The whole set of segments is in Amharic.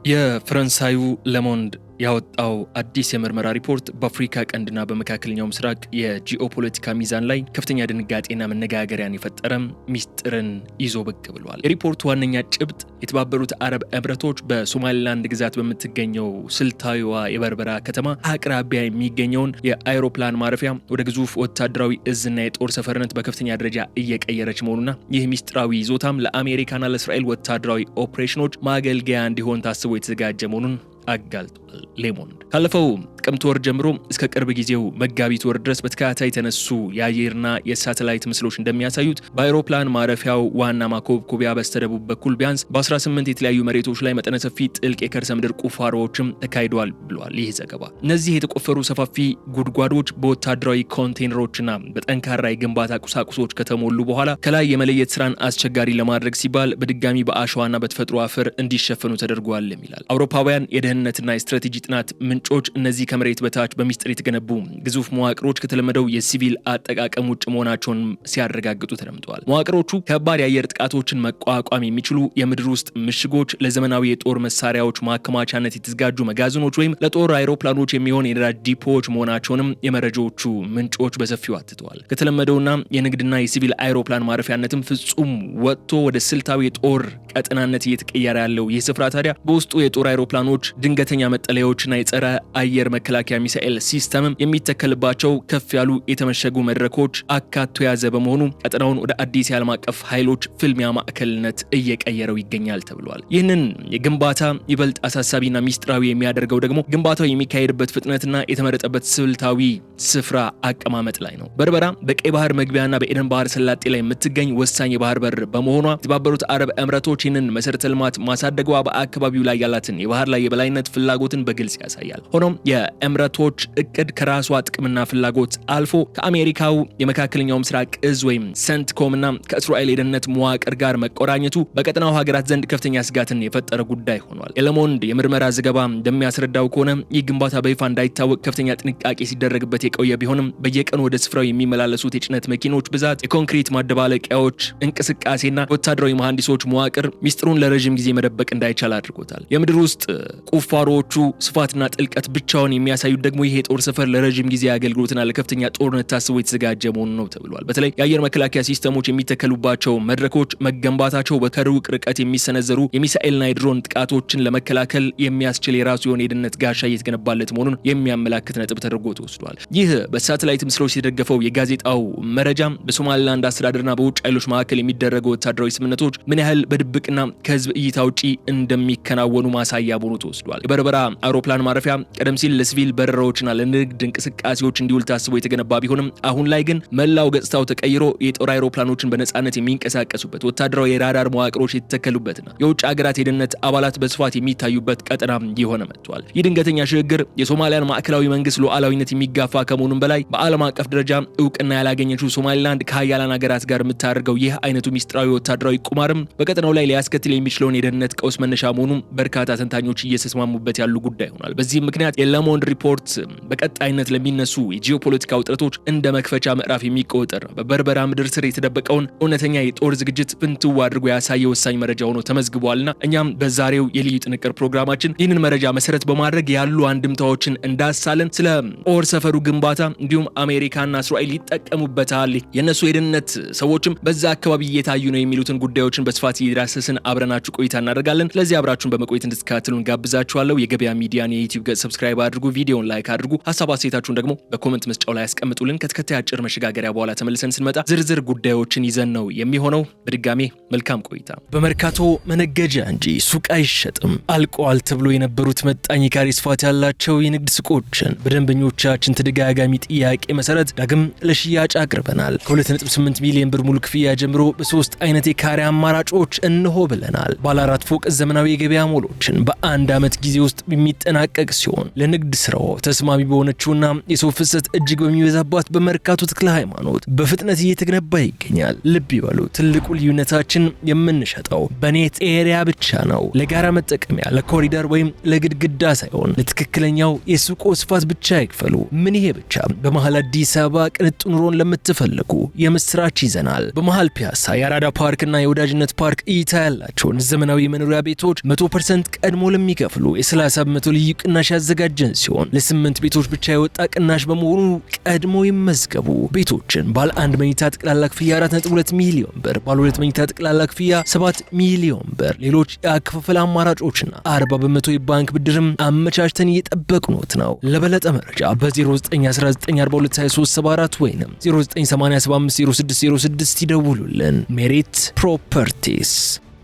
የፈረንሳዩ ለሞንድ ያወጣው አዲስ የምርመራ ሪፖርት በአፍሪካ ቀንድና በመካከለኛው ምስራቅ የጂኦፖለቲካ ሚዛን ላይ ከፍተኛ ድንጋጤና መነጋገሪያን የፈጠረ ሚስጥርን ይዞ ብቅ ብሏል። የሪፖርቱ ዋነኛ ጭብጥ የተባበሩት አረብ ኤምሬቶች በሶማሊላንድ ግዛት በምትገኘው ስልታዊዋ የበርበራ ከተማ አቅራቢያ የሚገኘውን የአይሮፕላን ማረፊያ ወደ ግዙፍ ወታደራዊ እዝና የጦር ሰፈርነት በከፍተኛ ደረጃ እየቀየረች መሆኑና ይህ ሚስጥራዊ ይዞታም ለአሜሪካና ለእስራኤል ወታደራዊ ኦፕሬሽኖች ማገልገያ እንዲሆን ታስቦ የተዘጋጀ መሆኑን አጋልጧል። ሌሞንድ ካለፈው ጥቅምት ወር ጀምሮ እስከ ቅርብ ጊዜው መጋቢት ወር ድረስ በተከታታይ የተነሱ የአየርና የሳተላይት ምስሎች እንደሚያሳዩት በአይሮፕላን ማረፊያው ዋና ማኮብኮቢያ በስተደቡብ በኩል ቢያንስ በ18 የተለያዩ መሬቶች ላይ መጠነ ሰፊ ጥልቅ የከርሰ ምድር ቁፋሮዎችም ተካሂደዋል ብሏል ይህ ዘገባ። እነዚህ የተቆፈሩ ሰፋፊ ጉድጓዶች በወታደራዊ ኮንቴይነሮችና በጠንካራ የግንባታ ቁሳቁሶች ከተሞሉ በኋላ ከላይ የመለየት ስራን አስቸጋሪ ለማድረግ ሲባል በድጋሚ በአሸዋና በተፈጥሮ አፈር እንዲሸፈኑ ተደርጓል ይላል። አውሮፓውያን የደህንነትና የስትራቴጂ ጥናት ምንጮች እነዚህ ከመሬት በታች በሚስጥር የተገነቡ ግዙፍ መዋቅሮች ከተለመደው የሲቪል አጠቃቀም ውጭ መሆናቸውን ሲያረጋግጡ ተደምጠዋል። መዋቅሮቹ ከባድ የአየር ጥቃቶችን መቋቋም የሚችሉ የምድር ውስጥ ምሽጎች፣ ለዘመናዊ የጦር መሳሪያዎች ማከማቻነት የተዘጋጁ መጋዘኖች ወይም ለጦር አይሮፕላኖች የሚሆን የነዳጅ ዲፖዎች መሆናቸውንም የመረጃዎቹ ምንጮች በሰፊው አትተዋል። ከተለመደውና የንግድና የሲቪል አይሮፕላን ማረፊያነትም ፍጹም ወጥቶ ወደ ስልታዊ የጦር ቀጠናነት እየተቀየረ ያለው ይህ ስፍራ ታዲያ በውስጡ የጦር አይሮፕላኖች፣ ድንገተኛ መጠለያዎችና የጸረ አየር መከላከያ ሚሳኤል ሲስተምም የሚተከልባቸው ከፍ ያሉ የተመሸጉ መድረኮች አካቶ የያዘ በመሆኑ ቀጠናውን ወደ አዲስ የዓለም አቀፍ ኃይሎች ፍልሚያ ማዕከልነት እየቀየረው ይገኛል ተብሏል። ይህንን የግንባታ ይበልጥ አሳሳቢና ሚስጥራዊ የሚያደርገው ደግሞ ግንባታው የሚካሄድበት ፍጥነትና የተመረጠበት ስልታዊ ስፍራ አቀማመጥ ላይ ነው። በርበራ በቀይ ባህር መግቢያና በኤደን ባህር ሰላጤ ላይ የምትገኝ ወሳኝ የባህር በር በመሆኗ የተባበሩት አረብ ኤምሬቶች ይህንን መሰረተ ልማት ማሳደጓ በአካባቢው ላይ ያላትን የባህር ላይ የበላይነት ፍላጎትን በግልጽ ያሳያል። ሆኖም የኤምሬቶች እቅድ ከራሷ ጥቅምና ፍላጎት አልፎ ከአሜሪካው የመካከለኛው ምስራቅ እዝ ወይም ሰንትኮምና ከእስራኤል የደህንነት መዋቅር ጋር መቆራኘቱ በቀጠናው ሀገራት ዘንድ ከፍተኛ ስጋትን የፈጠረ ጉዳይ ሆኗል። የለሞንድ የምርመራ ዘገባ እንደሚያስረዳው ከሆነ ይህ ግንባታ በይፋ እንዳይታወቅ ከፍተኛ ጥንቃቄ ሲደረግበት የቆየ ቢሆንም በየቀኑ ወደ ስፍራው የሚመላለሱት የጭነት መኪኖች ብዛት፣ የኮንክሪት ማደባለቂያዎች እንቅስቃሴና ወታደራዊ መሐንዲሶች መዋቅር ሚስጥሩን ለረጅም ጊዜ መደበቅ እንዳይቻል አድርጎታል። የምድር ውስጥ ቁፋሮዎቹ ስፋትና ጥልቀት ብቻውን የሚያሳዩት ደግሞ ይሄ የጦር ሰፈር ለረጅም ጊዜ አገልግሎትና ለከፍተኛ ጦርነት ታስቦ የተዘጋጀ መሆኑ ነው ተብሏል። በተለይ የአየር መከላከያ ሲስተሞች የሚተከሉባቸው መድረኮች መገንባታቸው በከሩቅ ርቀት የሚሰነዘሩ የሚሳኤልና የድሮን ጥቃቶችን ለመከላከል የሚያስችል የራሱ የሆነ የደህንነት ጋሻ እየተገነባለት መሆኑን የሚያመላክት ነጥብ ተደርጎ ተወስዷል። ይህ በሳተላይት ምስሎች የተደገፈው የጋዜጣው መረጃ በሶማሊላንድ አስተዳደርና በውጭ ኃይሎች መካከል የሚደረጉ ወታደራዊ ስምምነቶች ምን ያህል በድብቅና ከህዝብ እይታ ውጪ እንደሚከናወኑ ማሳያ መሆኑ ተወስዷል። የበርበራ አውሮፕላን ማረፊያ ቀደም ሲል ለሲቪል በረራዎችና ለንግድ እንቅስቃሴዎች እንዲውል ታስቦ የተገነባ ቢሆንም አሁን ላይ ግን መላው ገጽታው ተቀይሮ የጦር አይሮፕላኖችን በነጻነት የሚንቀሳቀሱበት፣ ወታደራዊ የራዳር መዋቅሮች የተተከሉበትና የውጭ ሀገራት የደህንነት አባላት በስፋት የሚታዩበት ቀጠና እየሆነ መጥቷል። ይህ ድንገተኛ ሽግግር የሶማሊያን ማዕከላዊ መንግስት ሉዓላዊነት የሚጋፋ ከመሆኑም በላይ በዓለም አቀፍ ደረጃ እውቅና ያላገኘችው ሶማሊላንድ ከሀያላን ሀገራት ጋር የምታደርገው ይህ አይነቱ ሚስጥራዊ ወታደራዊ ቁማርም በቀጠናው ላይ ሊያስከትል የሚችለውን የደህንነት ቀውስ መነሻ መሆኑን በርካታ ተንታኞች እየተስማሙበት ያሉ ጉዳይ ሆኗል። በዚህም ምክንያት የለሞንድ ሪፖርት በቀጣይነት ለሚነሱ የጂኦፖለቲካ ውጥረቶች እንደ መክፈቻ ምዕራፍ የሚቆጠር በበርበራ ምድር ስር የተደበቀውን እውነተኛ የጦር ዝግጅት ፍንትው አድርጎ ያሳየ ወሳኝ መረጃ ሆኖ ተመዝግቧልና እኛም በዛሬው የልዩ ጥንቅር ፕሮግራማችን ይህንን መረጃ መሰረት በማድረግ ያሉ አንድምታዎችን እንዳሳለን፣ ስለ ጦር ሰፈሩ ግንባታ እንዲሁም አሜሪካና እስራኤል ይጠቀሙበታል፣ የነሱ የደህንነት ሰዎችም በዛ አካባቢ እየታዩ ነው የሚሉትን ጉዳዮችን በስፋት እየዳሰስን አብረናችሁ ቆይታ እናደርጋለን። ስለዚህ አብራችሁን በመቆየት እንድትከታተሉን ጋብዛችኋለሁ። የገበያ ሚዲያን የዩቲዩብ ገጽ ሰብስክራይብ አድርጉ፣ ቪዲዮውን ላይክ አድርጉ፣ ሀሳብ አስተያየታችሁን ደግሞ በኮሜንት መስጫው ላይ ያስቀምጡልን። ከተከታይ አጭር መሸጋገሪያ በኋላ ተመልሰን ስንመጣ ዝርዝር ጉዳዮችን ይዘን ነው የሚሆነው። በድጋሜ መልካም ቆይታ። በመርካቶ መነገጃ እንጂ ሱቅ አይሸጥም። አልቋል ተብሎ የነበሩት መጣኝ ካሬ ስፋት ያላቸው የንግድ ሱቆችን በደንበኞቻችን ተደጋጋሚ ጥያቄ መሰረት ዳግም ለሽያጭ አቅርበናል። ከ2.8 ሚሊዮን ብር ሙሉ ክፍያ ጀምሮ በሶስት አይነት የካሬ አማራጮች እንሆ ብለናል። ባለ 4 ፎቅ ዘመናዊ የገበያ ሞሎችን በአንድ ዓመት ዓመት ጊዜ ውስጥ የሚጠናቀቅ ሲሆን ለንግድ ስራው ተስማሚ በሆነችውና የሰው ፍሰት እጅግ በሚበዛባት በመርካቶ ተክለ ሃይማኖት በፍጥነት እየተገነባ ይገኛል። ልብ ይበሉ፣ ትልቁ ልዩነታችን የምንሸጠው በኔት ኤሪያ ብቻ ነው። ለጋራ መጠቀሚያ፣ ለኮሪደር ወይም ለግድግዳ ሳይሆን ለትክክለኛው የሱቆ ስፋት ብቻ ይክፈሉ። ምን ይሄ ብቻ! በመሃል አዲስ አበባ ቅንጡ ኑሮን ለምትፈልጉ የምስራች ይዘናል። በመሃል ፒያሳ የአራዳ ፓርክና የወዳጅነት ፓርክ እይታ ያላቸውን ዘመናዊ መኖሪያ ቤቶች 100% ቀድሞ ለሚከፍሉ የ30 በመቶ ልዩ ቅናሽ ያዘጋጀን ሲሆን ለ8 ቤቶች ብቻ የወጣ ቅናሽ በመሆኑ ቀድሞ ይመዝገቡ። ቤቶችን ባለ 1 መኝታ ጠቅላላ ክፍያ 4.2 ሚሊዮን ብር፣ ባለ 2 መኝታ ጠቅላላ ክፍያ 7 ሚሊዮን ብር፣ ሌሎች የአከፋፈል አማራጮችና 40 በመቶ የባንክ ብድርም አመቻችተን እየጠበቅኖት ነው። ለበለጠ መረጃ በ0919422374 ወይም 0987506006 ይደውሉልን። ሜሪት ፕሮፐርቲስ።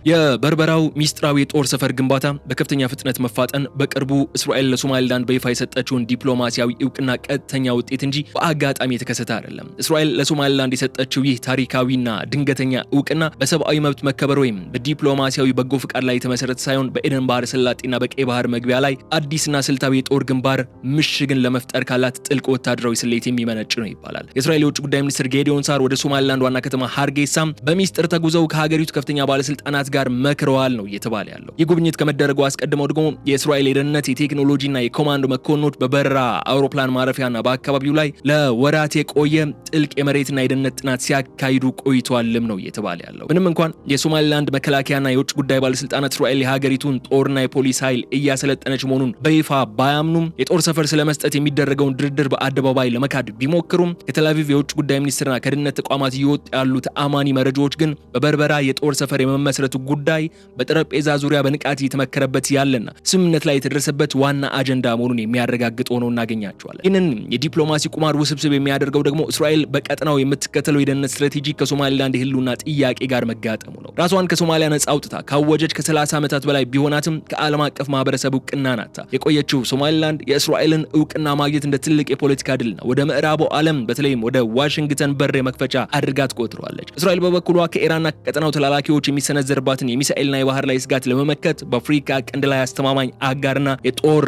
የበርበራው ሚስጥራዊ የጦር ሰፈር ግንባታ በከፍተኛ ፍጥነት መፋጠን በቅርቡ እስራኤል ለሶማሊላንድ በይፋ የሰጠችውን ዲፕሎማሲያዊ እውቅና ቀጥተኛ ውጤት እንጂ በአጋጣሚ የተከሰተ አይደለም። እስራኤል ለሶማሊላንድ የሰጠችው ይህ ታሪካዊና ድንገተኛ እውቅና በሰብአዊ መብት መከበር ወይም በዲፕሎማሲያዊ በጎ ፍቃድ ላይ የተመሰረተ ሳይሆን በኤደን ባህረ ሰላጤና በቀይ ባህር መግቢያ ላይ አዲስና ስልታዊ የጦር ግንባር ምሽግን ለመፍጠር ካላት ጥልቅ ወታደራዊ ስሌት የሚመነጭ ነው ይባላል። የእስራኤል የውጭ ጉዳይ ሚኒስትር ጌዲዮን ሳር ወደ ሶማሊላንድ ዋና ከተማ ሃርጌሳም በሚስጥር ተጉዘው ከሀገሪቱ ከፍተኛ ባለስልጣናት ጋር መክረዋል ነው እየተባለ ያለው። ይህ ጉብኝት ከመደረጉ አስቀድመው ደግሞ የእስራኤል የደህንነት የቴክኖሎጂና የኮማንዶ መኮንኖች በበረራ አውሮፕላን ማረፊያና በአካባቢው ላይ ለወራት የቆየ ጥልቅ የመሬትና የደህንነት ጥናት ሲያካሂዱ ቆይቷልም ነው እየተባለ ያለው። ምንም እንኳን የሶማሊላንድ መከላከያና የውጭ ጉዳይ ባለስልጣናት እስራኤል የሀገሪቱን ጦርና የፖሊስ ኃይል እያሰለጠነች መሆኑን በይፋ ባያምኑም የጦር ሰፈር ስለመስጠት የሚደረገውን ድርድር በአደባባይ ለመካድ ቢሞክሩም ከቴልአቪቭ የውጭ ጉዳይ ሚኒስትርና ከደህንነት ተቋማት እየወጡ ያሉት አማኒ መረጃዎች ግን በበርበራ የጦር ሰፈር የመመስረቱ ጉዳይ በጠረጴዛ ዙሪያ በንቃት እየተመከረበት ያለና ስምምነት ላይ የተደረሰበት ዋና አጀንዳ መሆኑን የሚያረጋግጥ ሆኖ እናገኛቸዋለን። ይህንን የዲፕሎማሲ ቁማር ውስብስብ የሚያደርገው ደግሞ እስራኤል በቀጠናው የምትከተለው የደህንነት ስትራቴጂ ከሶማሊላንድ የህልውና ጥያቄ ጋር መጋጠሙ ነው። ራሷን ከሶማሊያ ነጻ አውጥታ ካወጀች ከ30 ዓመታት በላይ ቢሆናትም ከዓለም አቀፍ ማህበረሰብ እውቅና ናታ የቆየችው ሶማሊላንድ የእስራኤልን እውቅና ማግኘት እንደ ትልቅ የፖለቲካ ድልና ወደ ምዕራቡ ዓለም በተለይም ወደ ዋሽንግተን በር የመክፈቻ አድርጋ ትቆጥረዋለች። እስራኤል በበኩሏ ከኢራንና ከቀጠናው ተላላኪዎች የሚሰነዘርባትን የሚሳኤልና የባህር ላይ ስጋት ለመመከት በአፍሪካ ቀንድ ላይ አስተማማኝ አጋርና የጦር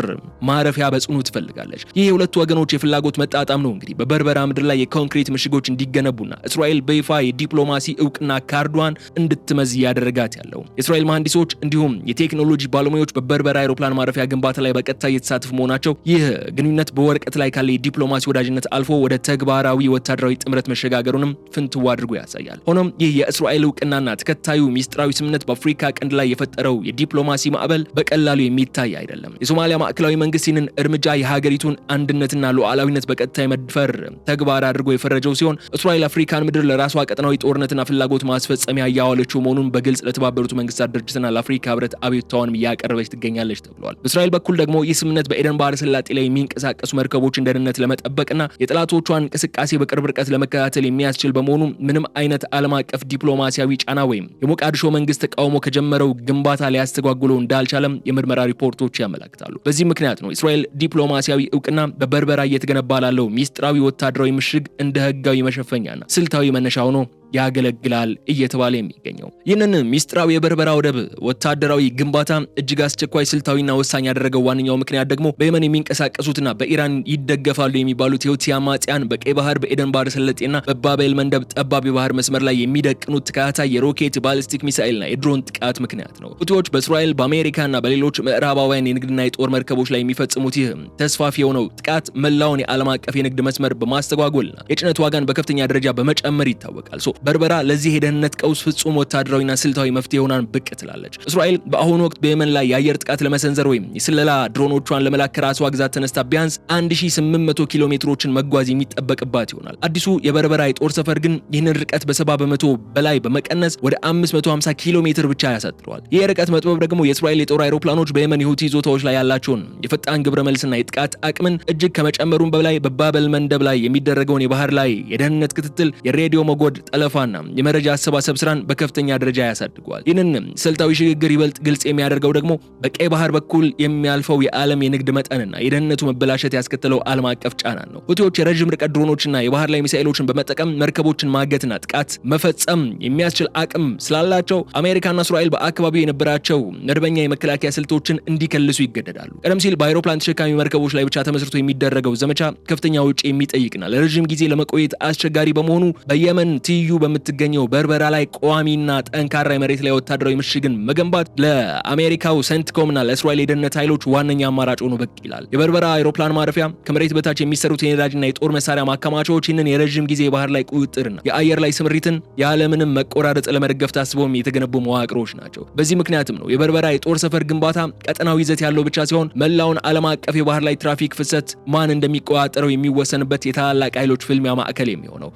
ማረፊያ በጽኑ ትፈልጋለች። ይህ የሁለቱ ወገኖች የፍላጎት መጣጣም ነው እንግዲህ በበርበራ ምድር ላይ የኮንክሪት ምሽጎች እንዲገነቡና እስራኤል በይፋ የዲፕሎማሲ እውቅና ካርዷን እንድትመዝ ያደረጋት ያለው። የእስራኤል መሐንዲሶች እንዲሁም የቴክኖሎጂ ባለሙያዎች በበርበራ አውሮፕላን ማረፊያ ግንባታ ላይ በቀጥታ እየተሳተፉ መሆናቸው ይህ ግንኙነት በወረቀት ላይ ካለ የዲፕሎማሲ ወዳጅነት አልፎ ወደ ተግባራዊ ወታደራዊ ጥምረት መሸጋገሩንም ፍንትው አድርጎ ያሳያል። ሆኖም ይህ የእስራኤል እውቅናና ተከታዩ ሚስጥራዊ ስምምነት በአፍሪካ ቀንድ ላይ የፈጠረው የዲፕሎማሲ ማዕበል በቀላሉ የሚታይ አይደለም። የሶማሊያ ማዕከላዊ መንግስት ይህንን እርምጃ የሀገሪቱን አንድነትና ሉዓላዊነት በቀጥታ የመድፈር ተግባር አድርጎ የፈረጀው ሲሆን እስራኤል አፍሪካን ምድር ለራሷ ቀጠናዊ ጦርነትና ፍላጎት ማስፈጸሚያ እያዋለችው መሆኑን በግልጽ ለተባበሩት መንግስታት ድርጅትና ለአፍሪካ ህብረት አቤቱታዋንም እያቀረበች ትገኛለች ተብሏል። በእስራኤል በኩል ደግሞ ይህ ስምምነት በኤደን ባህረ ሰላጤ ላይ የሚንቀሳቀሱ መርከቦችን ደህንነት ለመጠበቅና የጠላቶቿን እንቅስቃሴ በቅርብ ርቀት ለመከታተል የሚያስችል በመሆኑ ምንም አይነት ዓለም አቀፍ ዲፕሎማሲያዊ ጫና ወይም የሞቃዲሾ መንግስት ተቃውሞ ከጀመረው ግንባታ ሊያስተጓጉለው እንዳልቻለም የምርመራ ሪፖርቶች ያመለክታሉ። በዚህ ምክንያት ነው እስራኤል ዲፕሎማሲያዊ እውቅና በበርበራ እየተገነባ ላለው ሚስጥራዊ ወታደራዊ ምሽግ እንደ ህጋዊ መሸፈኛና ስልታዊ መነሻ ሆኖ ያገለግላል እየተባለ የሚገኘው። ይህንን ሚስጥራዊ የበርበራ ወደብ ወታደራዊ ግንባታ እጅግ አስቸኳይ ስልታዊና ወሳኝ ያደረገው ዋነኛው ምክንያት ደግሞ በየመን የሚንቀሳቀሱትና በኢራን ይደገፋሉ የሚባሉት የሁቲ አማጽያን በቀይ ባህር በኤደን ባህረ ሰላጤና በባቤል መንደብ ጠባብ የባህር መስመር ላይ የሚደቅኑት ተከታታይ የሮኬት ባሊስቲክ ሚሳኤልና የድሮን ጥቃት ምክንያት ነው። ሁቲዎች በእስራኤል በአሜሪካና በሌሎች ምዕራባውያን የንግድና የጦር መርከቦች ላይ የሚፈጽሙት ይህ ተስፋፊ የሆነው ጥቃት መላውን የዓለም አቀፍ የንግድ መስመር በማስተጓጎልና የጭነት ዋጋን በከፍተኛ ደረጃ በመጨመር ይታወቃል። በርበራ ለዚህ የደህንነት ቀውስ ፍጹም ወታደራዊና ስልታዊ መፍትሄ ሆናን ብቅ ትላለች። እስራኤል በአሁኑ ወቅት በየመን ላይ የአየር ጥቃት ለመሰንዘር ወይም የስለላ ድሮኖቿን ለመላክ ከራሷ ግዛት ተነስታ ቢያንስ 1800 ኪሎ ሜትሮችን መጓዝ የሚጠበቅባት ይሆናል። አዲሱ የበርበራ የጦር ሰፈር ግን ይህንን ርቀት በ70 በመቶ በላይ በመቀነስ ወደ 550 ኪሎ ሜትር ብቻ ያሳጥረዋል። ይህ ርቀት መጥበብ ደግሞ የእስራኤል የጦር አይሮፕላኖች በየመን የሁቲ ይዞታዎች ላይ ያላቸውን የፈጣን ግብረ መልስና የጥቃት አቅምን እጅግ ከመጨመሩም በላይ በባቤል መንደብ ላይ የሚደረገውን የባህር ላይ የደህንነት ክትትል፣ የሬዲዮ ሞገድ ጠለፋ ጠለፋና የመረጃ አሰባሰብ ስራን በከፍተኛ ደረጃ ያሳድገዋል። ይህንን ስልታዊ ሽግግር ይበልጥ ግልጽ የሚያደርገው ደግሞ በቀይ ባህር በኩል የሚያልፈው የዓለም የንግድ መጠንና የደህንነቱ መበላሸት ያስከተለው ዓለም አቀፍ ጫና ነው። ሁቲዎች የረዥም ርቀት ድሮኖችና የባህር ላይ ሚሳኤሎችን በመጠቀም መርከቦችን ማገትና ጥቃት መፈጸም የሚያስችል አቅም ስላላቸው አሜሪካና እስራኤል በአካባቢው የነበራቸው መደበኛ የመከላከያ ስልቶችን እንዲከልሱ ይገደዳሉ። ቀደም ሲል በአውሮፕላን ተሸካሚ መርከቦች ላይ ብቻ ተመስርቶ የሚደረገው ዘመቻ ከፍተኛ ወጪ የሚጠይቅና ለረዥም ጊዜ ለመቆየት አስቸጋሪ በመሆኑ በየመን ትይዩ በምትገኘው በርበራ ላይ ቋሚና ጠንካራ የመሬት ላይ ወታደራዊ ምሽግን መገንባት ለአሜሪካው ሴንትኮምና ለእስራኤል የደህንነት ኃይሎች ዋነኛ አማራጭ ሆኖ ብቅ ይላል። የበርበራ አውሮፕላን ማረፊያ ከመሬት በታች የሚሰሩት የነዳጅና የጦር መሳሪያ ማከማቻዎች ይህንን የረዥም ጊዜ የባህር ላይ ቁጥጥርና የአየር ላይ ስምሪትን ያለምንም መቆራረጥ ለመደገፍ ታስበውም የተገነቡ መዋቅሮች ናቸው። በዚህ ምክንያትም ነው የበርበራ የጦር ሰፈር ግንባታ ቀጠናዊ ይዘት ያለው ብቻ ሲሆን መላውን ዓለም አቀፍ የባህር ላይ ትራፊክ ፍሰት ማን እንደሚቆጣጠረው የሚወሰንበት የታላላቅ ኃይሎች ፍልሚያ ማዕከል የሚሆነው።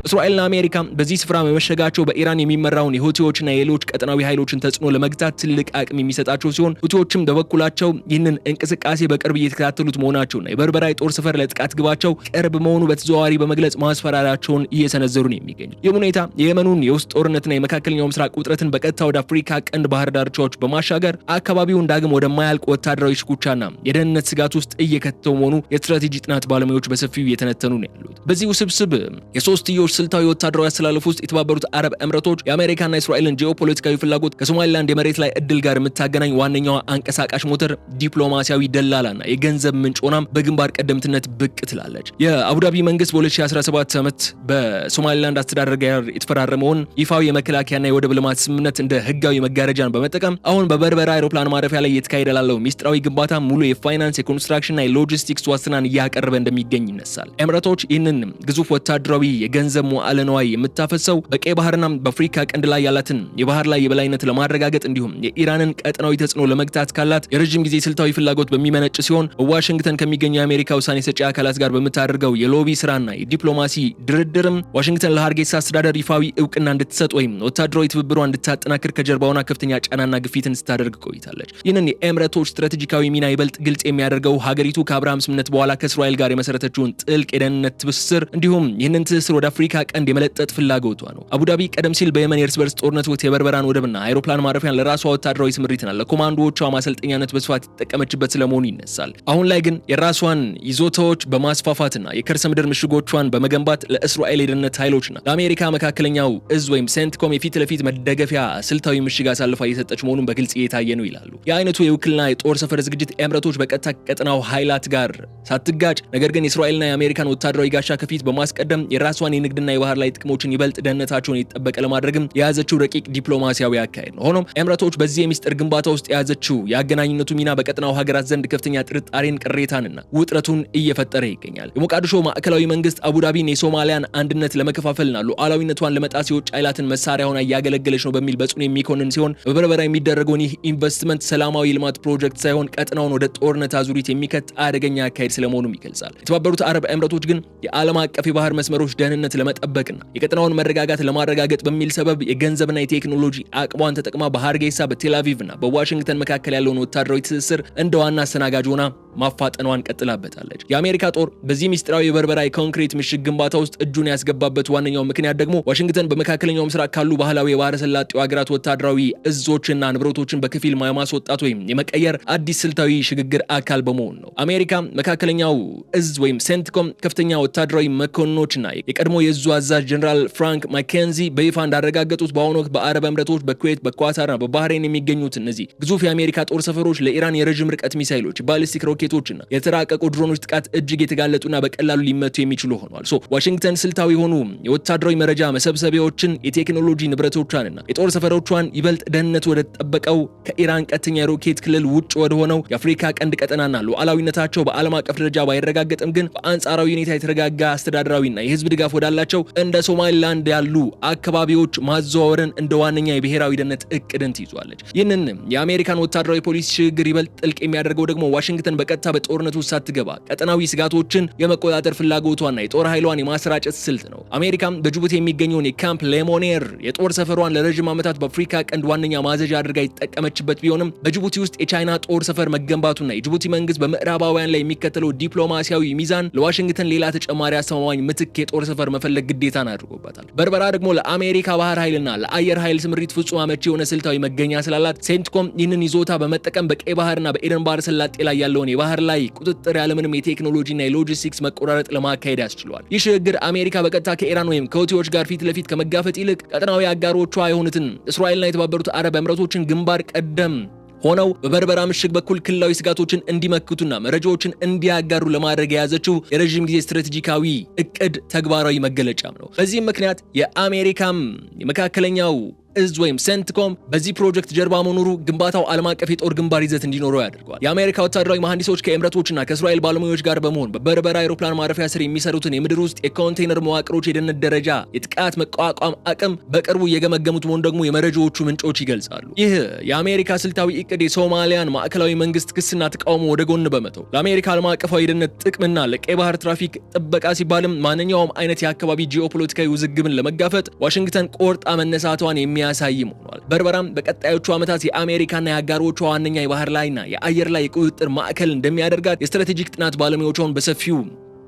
እስራኤልና አሜሪካ በዚህ ስፍራ መመሸጋቸው በኢራን የሚመራውን የሁቲዎችና የሌሎች ቀጠናዊ ኃይሎችን ተጽዕኖ ለመግታት ትልቅ አቅም የሚሰጣቸው ሲሆን ሁቲዎችም በበኩላቸው ይህንን እንቅስቃሴ በቅርብ እየተከታተሉት መሆናቸውና የበርበራ የጦር ሰፈር ለጥቃት ግባቸው ቅርብ መሆኑ በተዘዋዋሪ በመግለጽ ማስፈራሪያቸውን እየሰነዘሩ ነው የሚገኙት። ይህም ሁኔታ የየመኑን የውስጥ ጦርነትና የመካከለኛው ምስራቅ ውጥረትን በቀጥታ ወደ አፍሪካ ቀንድ ባህር ዳርቻዎች በማሻገር አካባቢውን ዳግም ወደማያልቅ ወታደራዊ ሽኩቻና የደህንነት ስጋት ውስጥ እየከተው መሆኑ የስትራቴጂ ጥናት ባለሙያዎች በሰፊው እየተነተኑ ነው ያሉት። በዚህ ውስብስብ የሶስትዮሽ ስልታዊ ወታደራዊ አስተላለፍ ውስጥ የተባበሩት አረብ ኤምሬቶች የአሜሪካና እስራኤልን ጂኦፖለቲካዊ ፍላጎት ከሶማሊላንድ የመሬት ላይ እድል ጋር የምታገናኝ ዋነኛዋ አንቀሳቃሽ ሞተር፣ ዲፕሎማሲያዊ ደላላና የገንዘብ ምንጭ ሆናም በግንባር ቀደምትነት ብቅ ትላለች። የአቡዳቢ መንግስት በ2017 ዓመት በሶማሊላንድ አስተዳደር ጋር የተፈራረመውን ይፋዊ የመከላከያና የወደብ ልማት ስምምነት እንደ ህጋዊ መጋረጃን በመጠቀም አሁን በበርበራ አውሮፕላን ማረፊያ ላይ እየተካሄደ ላለው ሚስጥራዊ ግንባታ ሙሉ የፋይናንስ የኮንስትራክሽንና የሎጂስቲክስ ዋስትናን እያቀረበ እንደሚገኝ ይነሳል። ኤምሬቶች ይህንን ግዙፍ ወታደራዊ የገንዘብ መዋዕለ ንዋይ የምታፈሰው በቀይ ባህርና በአፍሪካ ቀንድ ላይ ያላትን የባህር ላይ የበላይነት ለማረጋገጥ እንዲሁም የኢራንን ቀጠናዊ ተጽዕኖ ለመግታት ካላት የረጅም ጊዜ ስልታዊ ፍላጎት በሚመነጭ ሲሆን በዋሽንግተን ከሚገኙ የአሜሪካ ውሳኔ ሰጪ አካላት ጋር በምታደርገው የሎቢ ስራና የዲፕሎማሲ ድርድርም ዋሽንግተን ለሃርጌሳ አስተዳደር ይፋዊ እውቅና እንድትሰጥ ወይም ወታደራዊ ትብብሯ እንድታጠናክር ከጀርባውና ከፍተኛ ጫናና ግፊትን ስታደርግ ቆይታለች። ይህንን የኤምሬቶች ስትራቴጂካዊ ሚና ይበልጥ ግልጽ የሚያደርገው ሀገሪቱ ከአብርሃም ስምምነት በኋላ ከእስራኤል ጋር የመሰረተችውን ጥልቅ የደህንነት ትስስር እንዲሁም ይህንን ትስስር ወደ አፍሪካ ቀንድ የመለጠጥ ፍላጎቷ ነው። አቡዳቢ ቀደም ሲል በየመን የእርስ በርስ ጦርነት ወቅት የበርበራን ወደብና አውሮፕላን ማረፊያን ለራሷ ወታደራዊ ስምሪትና ለኮማንዶዎቿ ማሰልጠኛነት በስፋት የተጠቀመችበት ስለመሆኑ ይነሳል። አሁን ላይ ግን የራሷን ይዞታዎች በማስፋፋትና የከርሰ ምድር ምሽጎቿን በመገንባት ለእስራኤል የደህንነት ኃይሎችና ለአሜሪካ መካከለኛው እዝ ወይም ሴንትኮም የፊት ለፊት መደገፊያ ስልታዊ ምሽግ አሳልፋ እየሰጠች መሆኑን በግልጽ እየታየ ነው ይላሉ። የአይነቱ የውክልና የጦር ሰፈር ዝግጅት ኤምሬቶች በቀጥታ ቀጠናው ኃይላት ጋር ሳትጋጭ ነገር ግን የእስራኤልና የአሜሪካን ወታደራዊ ጋሻ ከፊት በማስቀደም የራሷን የንግድና የባህር ላይ ጥቅሞችን ይበልጥ ደህንነታቸውን የተጠበቀ ለማድረግም የያዘችው ረቂቅ ዲፕሎማሲያዊ አካሄድ ነው። ሆኖም ኤምሬቶች በዚህ የሚስጥር ግንባታ ውስጥ የያዘችው የአገናኝነቱ ሚና በቀጠናው ሀገራት ዘንድ ከፍተኛ ጥርጣሬን፣ ቅሬታንና ውጥረቱን እየፈጠረ ይገኛል። የሞቃዲሾ ማዕከላዊ መንግስት አቡዳቢን የሶማሊያን አንድነት ለመከፋፈልና ሉዓላዊነቷን ለመጣስ የውጭ ኃይላትን መሳሪያ ሆና እያገለገለች ነው በሚል በጽኑ የሚኮንን ሲሆን በበርበራ የሚደረገውን ይህ ኢንቨስትመንት ሰላማዊ ልማት ፕሮጀክት ሳይሆን ቀጠናውን ወደ ጦርነት አዙሪት የሚከት አደገኛ አካሄድ ስለመሆኑም ይገልጻል። የተባበሩት አረብ ኤምሬቶች ግን የዓለም አቀፍ የባህር መስመሮች ደህንነት ለመጠበቅና የቀጠናውን መረጋጋት ለማረጋገጥ በሚል ሰበብ የገንዘብና የቴክኖሎጂ አቅሟን ተጠቅማ በሃርጌሳ በቴልአቪቭና በዋሽንግተን መካከል ያለውን ወታደራዊ ትስስር እንደ ዋና አስተናጋጅ ሆና ማፋጠኗን ቀጥላበታለች። የአሜሪካ ጦር በዚህ ሚስጥራዊ የበርበራ የኮንክሪት ምሽግ ግንባታ ውስጥ እጁን ያስገባበት ዋነኛው ምክንያት ደግሞ ዋሽንግተን በመካከለኛው ምስራቅ ካሉ ባህላዊ የባህረ ሰላጤው ሀገራት ወታደራዊ እዞችና ንብረቶችን በከፊል ማስወጣት ወይም የመቀየር አዲስ ስልታዊ ሽግግር አካል በመሆን ነው። አሜሪካ መካከለኛው እዝ ወይም ሴንትኮም ከፍተኛ ወታደራዊ መኮንኖችና የቀድሞ የእዙ አዛዥ ጀነራል ፍራንክ ማኬንዚ በይፋ እንዳረጋገጡት በአሁኑ ወቅት በአረብ ኤምሬቶች፣ በኩዌት፣ በኳታርና በባህሬን የሚገኙት እነዚህ ግዙፍ የአሜሪካ ጦር ሰፈሮች ለኢራን የረዥም ርቀት ሚሳይሎች፣ ባሊስቲክ ሮኬቶችና የተራቀቁ ድሮኖች ጥቃት እጅግ የተጋለጡና በቀላሉ ሊመቱ የሚችሉ ሆኗል። ዋሽንግተን ስልታዊ የሆኑ የወታደራዊ መረጃ መሰብሰቢያዎችን፣ የቴክኖሎጂ ንብረቶቿንና የጦር ሰፈሮቿን ይበልጥ ደህንነቱ ወደ ተጠበቀው ከኢራን ቀጥተኛ የሮኬት ክልል ውጭ ወደ ሆነው የአፍሪካ ቀንድ ቀጠናና ሉዓላዊነታቸው በዓለም አቀፍ ደረጃ ባይረጋገጥም ግን በአንጻራዊ ሁኔታ የተረጋጋ አስተዳደራዊና የህዝብ ድጋፍ ወዳላቸው ያላቸው እንደ ሶማሊላንድ ያሉ አካባቢዎች ማዘዋወርን እንደ ዋነኛ የብሔራዊ ደህንነት እቅድን ትይዟለች። ይህንን የአሜሪካን ወታደራዊ ፖሊሲ ሽግግር ይበልጥ ጥልቅ የሚያደርገው ደግሞ ዋሽንግተን በቀጥታ በጦርነቱ ውስጥ ሳትገባ ቀጠናዊ ስጋቶችን የመቆጣጠር ፍላጎቷና የጦር ኃይሏን የማሰራጨት ስልት ነው። አሜሪካም በጅቡቲ የሚገኘውን የካምፕ ሌሞኔር የጦር ሰፈሯን ለረጅም ዓመታት በአፍሪካ ቀንድ ዋነኛ ማዘዣ አድርጋ የተጠቀመችበት ቢሆንም በጅቡቲ ውስጥ የቻይና ጦር ሰፈር መገንባቱና የጅቡቲ መንግስት በምዕራባውያን ላይ የሚከተለው ዲፕሎማሲያዊ ሚዛን ለዋሽንግተን ሌላ ተጨማሪ አስተማማኝ ምትክ የጦር ሰፈር መፈለግ ግዴታን አድርጎባታል። በርበራ ደግሞ ለአሜሪካ ባህር ኃይልና ለአየር ኃይል ስምሪት ፍጹም አመቺ የሆነ ስልታዊ መገኛ ስላላት ሴንትኮም ይህንን ይዞታ በመጠቀም በቀይ ባህርና በኤደን ባህረ ሰላጤ ላይ ያለውን የባህር ላይ ቁጥጥር ያለምንም የቴክኖሎጂና የሎጂስቲክስ መቆራረጥ ለማካሄድ ያስችሏል። ይህ ሽግግር አሜሪካ በቀጥታ ከኢራን ወይም ከሁቲዎች ጋር ፊት ለፊት ከመጋፈጥ ይልቅ ቀጠናዊ አጋሮቿ የሆኑትን እስራኤልና የተባበሩት አረብ ኤምሬቶችን ግንባር ቀደም ሆነው በበርበራ ምሽግ በኩል ክልላዊ ስጋቶችን እንዲመክቱና መረጃዎችን እንዲያጋሩ ለማድረግ የያዘችው የረጅም ጊዜ ስትራቴጂካዊ እቅድ ተግባራዊ መገለጫም ነው። በዚህም ምክንያት የአሜሪካም የመካከለኛው እዝ ወይም ሴንትኮም በዚህ ፕሮጀክት ጀርባ መኖሩ ግንባታው ዓለም አቀፍ የጦር ግንባር ይዘት እንዲኖረው ያደርገዋል። የአሜሪካ ወታደራዊ መሐንዲሶች ከኤምሬቶችና ከእስራኤል ባለሙያዎች ጋር በመሆን በበርበራ አውሮፕላን ማረፊያ ስር የሚሰሩትን የምድር ውስጥ የኮንቴይነር መዋቅሮች የደህንነት ደረጃ፣ የጥቃት መቋቋም አቅም በቅርቡ እየገመገሙት መሆኑ ደግሞ የመረጃዎቹ ምንጮች ይገልጻሉ። ይህ የአሜሪካ ስልታዊ እቅድ የሶማሊያን ማዕከላዊ መንግስት ክስና ተቃውሞ ወደ ጎን በመተው ለአሜሪካ ዓለም አቀፋዊ የደህንነት ጥቅምና ለቀይ ባህር ትራፊክ ጥበቃ ሲባልም ማንኛውም አይነት የአካባቢ ጂኦፖለቲካዊ ውዝግብን ለመጋፈጥ ዋሽንግተን ቆርጣ መነሳቷን ያሳይም ሆኗል። በርበራም በቀጣዮቹ ዓመታት የአሜሪካና የአጋሮቿ ዋነኛ የባህር ላይና የአየር ላይ የቁጥጥር ማዕከል እንደሚያደርጋት የስትራቴጂክ ጥናት ባለሙያዎቿን በሰፊው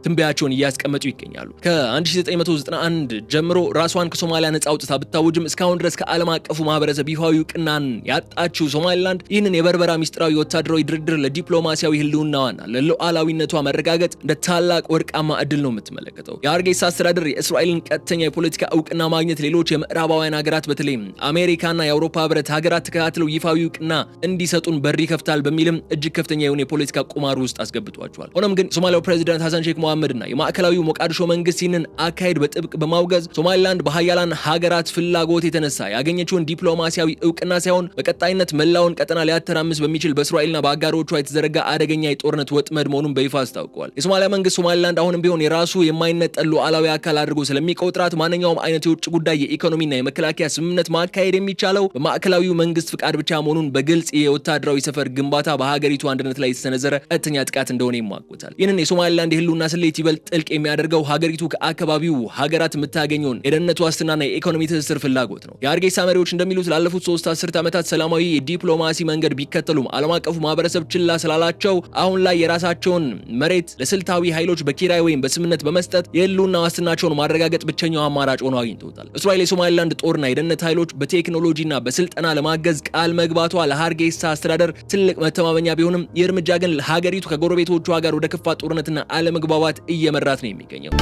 ትንበያቸውን እያስቀመጡ ይገኛሉ። ከ1991 ጀምሮ ራሷን ከሶማሊያ ነጻ አውጥታ ብታወጅም እስካሁን ድረስ ከዓለም አቀፉ ማህበረሰብ ይፋዊ እውቅናን ያጣችው ሶማሊላንድ ይህንን የበርበራ ሚስጥራዊ ወታደራዊ ድርድር ለዲፕሎማሲያዊ ህልውናዋና ለሉዓላዊነቷ መረጋገጥ እንደ ታላቅ ወርቃማ እድል ነው የምትመለከተው። የሀርጌሳ አስተዳደር የእስራኤልን ቀጥተኛ የፖለቲካ እውቅና ማግኘት ሌሎች የምዕራባውያን ሀገራት በተለይም አሜሪካና የአውሮፓ ህብረት ሀገራት ተከታትለው ይፋዊ እውቅና እንዲሰጡን በር ይከፍታል በሚልም እጅግ ከፍተኛ የሆነ የፖለቲካ ቁማር ውስጥ አስገብቷቸዋል። ሆኖም ግን የሶማሊያው ፕሬዚዳንት ሐሰን ሼክ መሐመድና የማዕከላዊው ሞቃዲሾ መንግስት ይህንን አካሄድ በጥብቅ በማውገዝ ሶማሊላንድ በሀያላን ሀገራት ፍላጎት የተነሳ ያገኘችውን ዲፕሎማሲያዊ እውቅና ሳይሆን በቀጣይነት መላውን ቀጠና ሊያተራምስ በሚችል በእስራኤልና በአጋሮቿ የተዘረጋ አደገኛ የጦርነት ወጥመድ መሆኑን በይፋ አስታውቀዋል። የሶማሊያ መንግስት ሶማሊላንድ አሁንም ቢሆን የራሱ የማይነጠል ሉዓላዊ አካል አድርጎ ስለሚቆጥራት ማንኛውም አይነት የውጭ ጉዳይ የኢኮኖሚና የመከላከያ ስምምነት ማካሄድ የሚቻለው በማዕከላዊው መንግስት ፍቃድ ብቻ መሆኑን በግልጽ የወታደራዊ ሰፈር ግንባታ በሀገሪቱ አንድነት ላይ የተሰነዘረ ቀጥተኛ ጥቃት እንደሆነ ይሟገታል። ይህንን የሶማሊላንድ የህልውና ስሌት ይበልጥ ጥልቅ የሚያደርገው ሀገሪቱ ከአካባቢው ሀገራት የምታገኘውን የደህንነት ዋስትናና የኢኮኖሚ ትስስር ፍላጎት ነው። የሀርጌሳ መሪዎች እንደሚሉት ላለፉት 3 አስርት ዓመታት ሰላማዊ የዲፕሎማሲ መንገድ ቢከተሉም ዓለም አቀፉ ማህበረሰብ ችላ ስላላቸው አሁን ላይ የራሳቸውን መሬት ለስልታዊ ኃይሎች በኪራይ ወይም በስምነት በመስጠት የህልውና ዋስትናቸውን ማረጋገጥ ብቸኛው አማራጭ ሆኖ አግኝተውታል። እስራኤል የሶማሊላንድ ጦርና የደህንነት ኃይሎች በቴክኖሎጂና በስልጠና ለማገዝ ቃል መግባቷ ለሀርጌሳ አስተዳደር ትልቅ መተማመኛ ቢሆንም ይህ እርምጃ ግን ሀገሪቱ ከጎረቤቶቿ ጋር ወደ ከፋ ጦርነትና አለመግባባት እየመራት ነው የሚገኘው።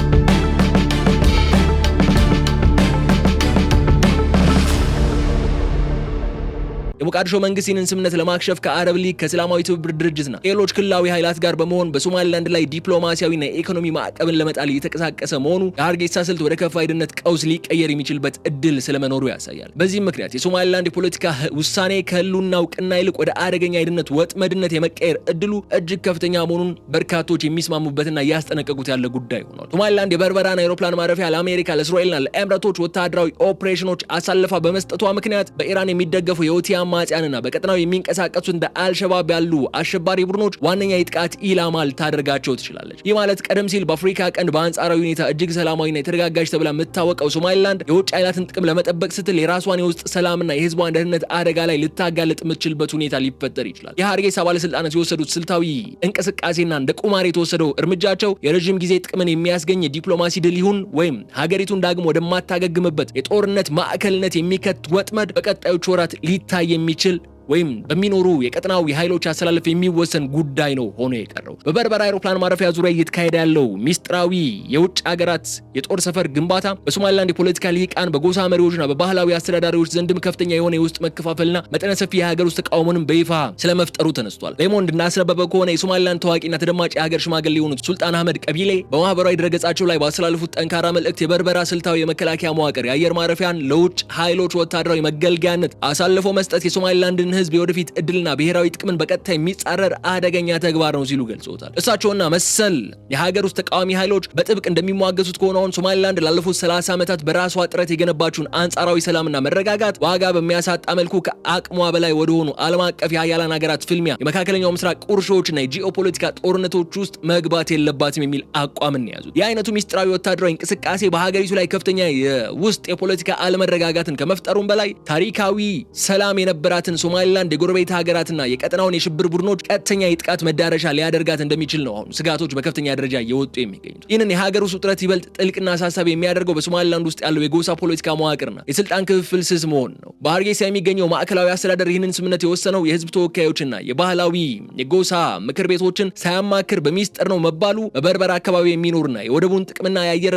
የሞቃዲሾ መንግስት ይህንን ስምምነት ለማክሸፍ ከአረብ ሊግ ከእስላማዊ ትብብር ድርጅትና ሌሎች ክልላዊ ኃይላት ጋር በመሆን በሶማሊላንድ ላይ ዲፕሎማሲያዊና የኢኮኖሚ ማዕቀብን ለመጣል እየተንቀሳቀሰ መሆኑ የሀርጌሳ ስልት ወደ ከፋ የደህንነት ቀውስ ሊቀየር የሚችልበት እድል ስለመኖሩ ያሳያል። በዚህም ምክንያት የሶማሊላንድ የፖለቲካ ውሳኔ ከህልውና እውቅና ይልቅ ወደ አደገኛ የደህንነት ወጥመድነት የመቀየር እድሉ እጅግ ከፍተኛ መሆኑን በርካቶች የሚስማሙበትና እያስጠነቀቁት ያለ ጉዳይ ሆኗል። ሶማሊላንድ የበርበራን አውሮፕላን ማረፊያ ለአሜሪካ፣ ለእስራኤልና ለኤምሬቶች ወታደራዊ ኦፕሬሽኖች አሳልፋ በመስጠቷ ምክንያት በኢራን የሚደገፉ የሁቲ አማጽያንና በቀጠናው የሚንቀሳቀሱ እንደ አልሸባብ ያሉ አሸባሪ ቡድኖች ዋነኛ የጥቃት ኢላማ ልታደርጋቸው ትችላለች። ይህ ማለት ቀደም ሲል በአፍሪካ ቀንድ በአንጻራዊ ሁኔታ እጅግ ሰላማዊና የተረጋጋች ተብላ የምትታወቀው ሶማሊላንድ የውጭ ኃይላትን ጥቅም ለመጠበቅ ስትል የራሷን የውስጥ ሰላምና የህዝቧን ደህንነት አደጋ ላይ ልታጋለጥ የምትችልበት ሁኔታ ሊፈጠር ይችላል። የሀርጌሳ ባለስልጣናት የወሰዱት ስልታዊ እንቅስቃሴና እንደ ቁማር የተወሰደው እርምጃቸው የረጅም ጊዜ ጥቅምን የሚያስገኝ የዲፕሎማሲ ድል ይሁን ወይም ሀገሪቱን ዳግም ወደማታገግምበት የጦርነት ማዕከልነት የሚከት ወጥመድ በቀጣዮቹ ወራት ሊታይ የሚችል ወይም በሚኖሩ የቀጠናው የኃይሎች አሰላለፍ የሚወሰን ጉዳይ ነው ሆኖ የቀረው። በበርበራ አውሮፕላን ማረፊያ ዙሪያ እየተካሄደ ያለው ሚስጥራዊ የውጭ ሀገራት የጦር ሰፈር ግንባታ በሶማሊላንድ የፖለቲካ ልሂቃን፣ በጎሳ መሪዎችና በባህላዊ አስተዳዳሪዎች ዘንድም ከፍተኛ የሆነ የውስጥ መከፋፈልና መጠነ ሰፊ የሀገር ውስጥ ተቃውሞንም በይፋ ስለመፍጠሩ ተነስቷል። ሌሞንድ እንዳስነበበው ከሆነ የሶማሊላንድ ታዋቂና ተደማጭ የሀገር ሽማግሌ የሆኑት ሱልጣን አህመድ ቀቢሌ በማህበራዊ ድረገጻቸው ላይ ባስተላለፉት ጠንካራ መልእክት የበርበራ ስልታዊ የመከላከያ መዋቅር የአየር ማረፊያን ለውጭ ኃይሎች ወታደራዊ መገልገያነት አሳልፎ መስጠት የሶማሊላንድን ህዝብ የወደፊት እድልና ብሔራዊ ጥቅምን በቀጥታ የሚጻረር አደገኛ ተግባር ነው ሲሉ ገልጸውታል። እሳቸውና መሰል የሀገር ውስጥ ተቃዋሚ ኃይሎች በጥብቅ እንደሚሟገቱት ከሆነ አሁን ሶማሊላንድ ላለፉት 30 ዓመታት በራሷ ጥረት የገነባችውን አንጻራዊ ሰላምና መረጋጋት ዋጋ በሚያሳጣ መልኩ ከአቅሟ በላይ ወደሆኑ ዓለም አቀፍ የሀያላን ሀገራት ፍልሚያ፣ የመካከለኛው ምስራቅ ቁርሾችና የጂኦፖለቲካ ጦርነቶች ውስጥ መግባት የለባትም የሚል አቋምን ያዙት። የአይነቱ ሚስጥራዊ ወታደራዊ እንቅስቃሴ በሀገሪቱ ላይ ከፍተኛ የውስጥ የፖለቲካ አለመረጋጋትን ከመፍጠሩም በላይ ታሪካዊ ሰላም የነበራትን ሶማሊላንድ የጎረቤት ሀገራትና የቀጠናውን የሽብር ቡድኖች ቀጥተኛ የጥቃት መዳረሻ ሊያደርጋት እንደሚችል ነው አሁን ስጋቶች በከፍተኛ ደረጃ እየወጡ የሚገኙት። ይህንን የሀገር ውስጥ ውጥረት ይበልጥ ጥልቅና አሳሳቢ የሚያደርገው በሶማሊላንድ ውስጥ ያለው የጎሳ ፖለቲካ መዋቅርና የስልጣን ክፍፍል ስስ መሆን ነው። በሀርጌሳ የሚገኘው ማዕከላዊ አስተዳደር ይህንን ስምምነት የወሰነው የህዝብ ተወካዮችና የባህላዊ የጎሳ ምክር ቤቶችን ሳያማክር በሚስጥር ነው መባሉ በበርበራ አካባቢ የሚኖርና የወደቡን ጥቅምና የአየር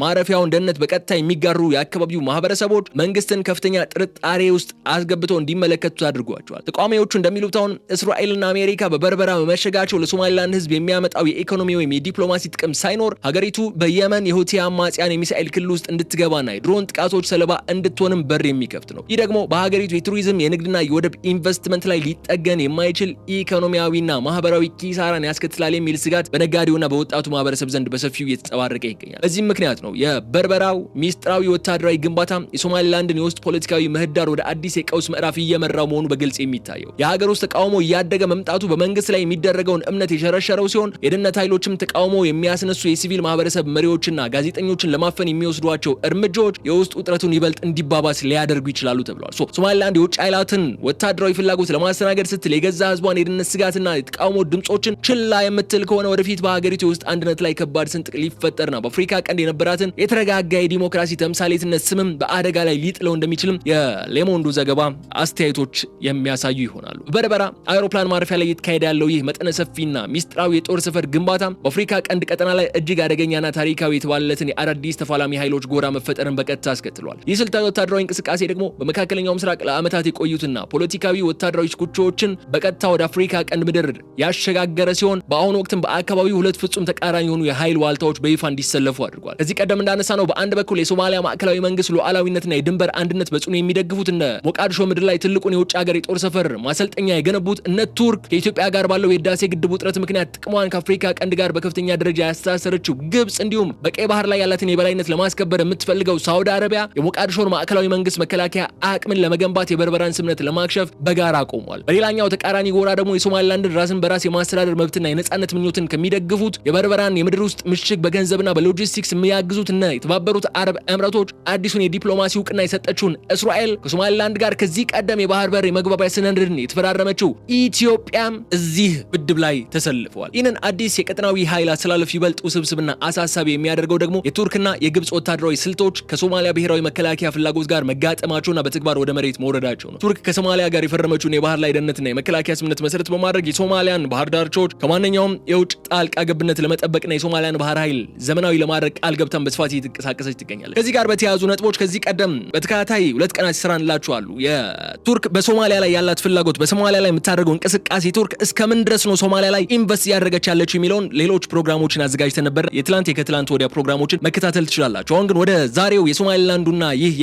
ማረፊያውን ደህንነት በቀጥታ የሚጋሩ የአካባቢው ማህበረሰቦች መንግስትን ከፍተኛ ጥርጣሬ ውስጥ አስገብተው እንዲመለከቱት አድርጓቸዋል። ተቃዋሚዎቹ እንደሚሉት አሁን እስራኤልና አሜሪካ በበርበራ በመሸጋቸው ለሶማሊላንድ ህዝብ የሚያመጣው የኢኮኖሚ ወይም የዲፕሎማሲ ጥቅም ሳይኖር ሀገሪቱ በየመን የሁቲ አማጽያን የሚሳኤል ክልል ውስጥ እንድትገባና የድሮን ጥቃቶች ሰለባ እንድትሆንም በር የሚከፍት ነው። ይህ ደግሞ በሀገሪቱ የቱሪዝም የንግድና የወደብ ኢንቨስትመንት ላይ ሊጠገን የማይችል ኢኮኖሚያዊና ማህበራዊ ኪሳራን ያስከትላል የሚል ስጋት በነጋዴውና በወጣቱ ማህበረሰብ ዘንድ በሰፊው እየተንጸባረቀ ይገኛል። በዚህም ምክንያት ነው የበርበራው ሚስጥራዊ ወታደራዊ ግንባታ የሶማሊላንድን የውስጥ ፖለቲካዊ ምህዳር ወደ አዲስ የቀውስ ምዕራፍ እየመራው መሆኑ በግልጽ የሚታየው። የሀገር ውስጥ ተቃውሞ እያደገ መምጣቱ በመንግስት ላይ የሚደረገውን እምነት የሸረሸረው ሲሆን የደህንነት ኃይሎችም ተቃውሞ የሚያስነሱ የሲቪል ማህበረሰብ መሪዎችና ጋዜጠኞችን ለማፈን የሚወስዷቸው እርምጃዎች የውስጥ ውጥረቱን ይበልጥ እንዲባባስ ሊያደርጉ ይችላሉ ተብሏል። ሶማሊላንድ የውጭ ኃይላትን ወታደራዊ ፍላጎት ለማስተናገድ ስትል የገዛ ህዝቧን የደህንነት ስጋትና የተቃውሞ ድምጾችን ችላ የምትል ከሆነ ወደፊት በሀገሪቱ የውስጥ አንድነት ላይ ከባድ ስንጥቅ ሊፈጠርና በአፍሪካ ቀንድ የነበራትን የተረጋጋ የዲሞክራሲ ተምሳሌትነት ስምም በአደጋ ላይ ሊጥለው እንደሚችልም የሌሞንዱ ዘገባ አስተያየቶች የሚያሳዩ ይሆናሉ። በበርበራ አውሮፕላን ማረፊያ ላይ እየተካሄደ ያለው ይህ መጠነ ሰፊና ሚስጥራዊ የጦር ሰፈር ግንባታ በአፍሪካ ቀንድ ቀጠና ላይ እጅግ አደገኛና ታሪካዊ የተባለለትን የአዳዲስ ተፋላሚ ኃይሎች ጎራ መፈጠርን በቀጥታ አስከትሏል። ይህ ስልታዊ ወታደራዊ እንቅስቃሴ ደግሞ በመካከለኛው ምስራቅ ለዓመታት የቆዩትና ፖለቲካዊ ወታደራዊ ሽኩቻዎችን በቀጥታ ወደ አፍሪካ ቀንድ ምድር ያሸጋገረ ሲሆን በአሁኑ ወቅትም በአካባቢው ሁለት ፍጹም ተቃራኒ የሆኑ የኃይል ዋልታዎች በይፋ እንዲሰለፉ አድርጓል። ከዚህ ቀደም እንዳነሳ ነው በአንድ በኩል የሶማሊያ ማዕከላዊ መንግስት ሉዓላዊነትና የድንበር አንድነት በጽኑ የሚደግፉት እነ ሞቃዲሾ ምድር ላይ ትልቁን የውጭ ሀገር የጦር ሰፈር ማሰልጠኛ የገነቡት እነ ቱርክ ከኢትዮጵያ ጋር ባለው የህዳሴ ግድብ ውጥረት ምክንያት ጥቅሟን ከአፍሪካ ቀንድ ጋር በከፍተኛ ደረጃ ያስተሳሰረችው ግብጽ እንዲሁም በቀይ ባህር ላይ ያላትን የበላይነት ለማስከበር የምትፈልገው ሳውዲ አረቢያ የሞቃዲሾን ማዕከላዊ መንግስት መከላከያ አቅምን ለመገንባት የበርበራን ስምምነት ለማክሸፍ በጋራ ቆሟል። በሌላኛው ተቃራኒ ጎራ ደግሞ የሶማሊላንድን ራስን በራስ የማስተዳደር መብትና የነጻነት ምኞትን ከሚደግፉት የበርበራን የምድር ውስጥ ምሽግ በገንዘብና በሎጂስቲክስ የሚያግዙት እነ የተባበሩት አረብ ኤምሬቶች አዲሱን የዲፕሎማሲ እውቅና የሰጠችውን እስራኤል ከሶማሊላንድ ጋር ከዚህ ቀደም የባህር በር የመግባቢያ ሰነድን የተፈራረመችው ኢትዮጵያም እዚህ ብድብ ላይ ተሰልፈዋል። ይህንን አዲስ የቀጠናዊ ኃይል አሰላለፍ ይበልጥ ውስብስብና አሳሳቢ የሚያደርገው ደግሞ የቱርክና የግብጽ ወታደራዊ ስልቶች ከሶማሊያ ብሔራዊ መከላከያ ፍላጎት ጋር መጋጠማቸውና በተግባር ወደ መሬት መውረዳቸው ነው። ቱርክ ከሶማሊያ ጋር የፈረመችውን የባህር ላይ ደህንነትና የመከላከያ ስምምነት መሰረት በማድረግ የሶማሊያን ባህር ዳርቻዎች ከማንኛውም የውጭ ጣልቃ ገብነት ለመጠበቅና የሶማሊያን ባህር ኃይል ዘመናዊ ለማድረግ ቃል ገብታን በስፋት እየተንቀሳቀሰች ትገኛለች። ከዚህ ጋር በተያያዙ ነጥቦች ከዚህ ቀደም በተከታታይ 2 ቀናት ይሰራንላችኋሉ። የቱርክ በሶማሊያ ላይ ያላት ፍላጎት፣ በሶማሊያ ላይ የምታደርገው እንቅስቃሴ ቱርክ እስከምን ድረስ ነው ሶማሊያ ላይ ኢንቨስት እያደረገች ያለችው የሚለውን ሌሎች ፕሮግራሞችን አዘጋጅተን ነበር። የትላንት ወዲያ ፕሮግራሞችን መከታተል ትችላላችሁ። አሁን ግን ወደ ዛሬው የሶማሊላንዱና ይህ